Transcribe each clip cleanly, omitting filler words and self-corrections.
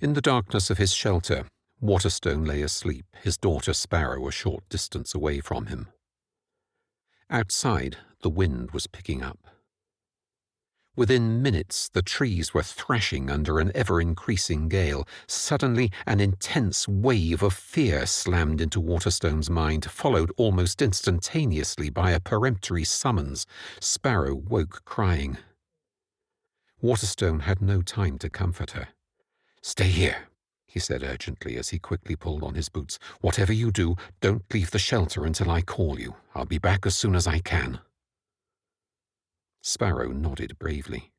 In the darkness of his shelter, Waterstone lay asleep, his daughter Sparrow a short distance away from him. Outside, the wind was picking up. Within minutes, the trees were thrashing under an ever-increasing gale. Suddenly, an intense wave of fear slammed into Waterstone's mind, followed almost instantaneously by a peremptory summons. Sparrow woke crying. Waterstone had no time to comfort her. "Stay here," he said urgently as he quickly pulled on his boots. "Whatever you do, don't leave the shelter until I call you. I'll be back as soon as I can." Sparrow nodded bravely.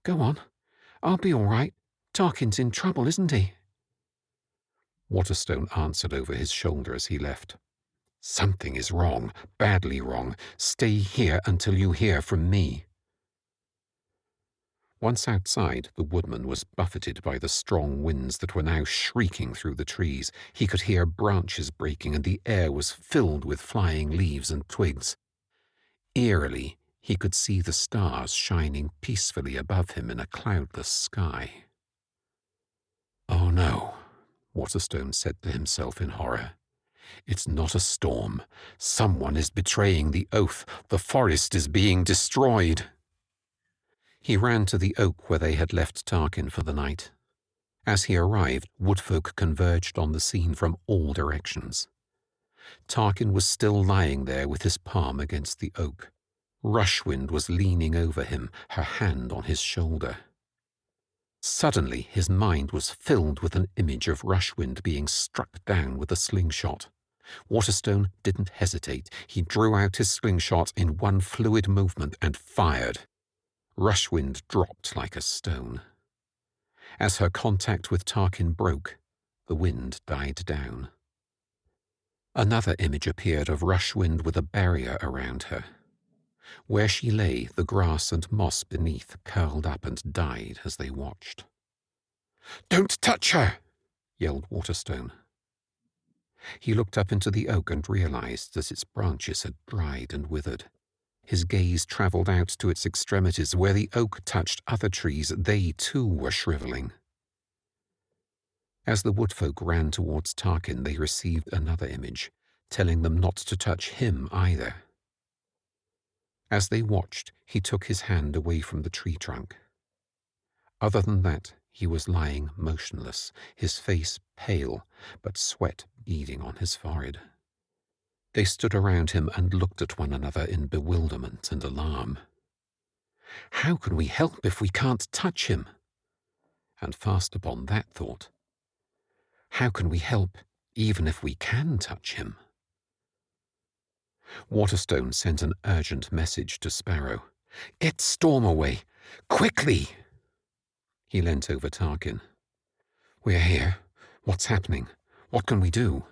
"Go on. I'll be all right. Tarkyn's in trouble, isn't he?" Waterstone answered over his shoulder as he left. "Something is wrong, badly wrong. Stay here until you hear from me." Once outside, the woodman was buffeted by the strong winds that were now shrieking through the trees. He could hear branches breaking, and the air was filled with flying leaves and twigs. Eerily, he could see the stars shining peacefully above him in a cloudless sky. "Oh no," Waterstone said to himself in horror. "It's not a storm. Someone is betraying the oath. The forest is being destroyed." He ran to the oak where they had left Tarkyn for the night. As he arrived, woodfolk converged on the scene from all directions. Tarkyn was still lying there with his palm against the oak. Rushwind was leaning over him, her hand on his shoulder. Suddenly, his mind was filled with an image of Rushwind being struck down with a slingshot. Waterstone didn't hesitate. He drew out his slingshot in one fluid movement and fired. Rushwind dropped like a stone. As her contact with Tarkyn broke, the wind died down. Another image appeared of Rushwind with a barrier around her. Where she lay, the grass and moss beneath curled up and died as they watched. "Don't touch her!" yelled Waterstone. He looked up into the oak and realized that its branches had dried and withered. His gaze travelled out to its extremities. Where the oak touched other trees, they too were shrivelling. As the woodfolk ran towards Tarkyn, they received another image, telling them not to touch him either. As they watched, he took his hand away from the tree trunk. Other than that, he was lying motionless, his face pale, but sweat beading on his forehead. They stood around him and looked at one another in bewilderment and alarm. "How can we help if we can't touch him?" And fast upon that thought, how can we help even if we can touch him? Waterstone sent an urgent message to Sparrow. "Get Storm away! Quickly!" He leant over Tarkyn. "We're here. What's happening? What can we do?"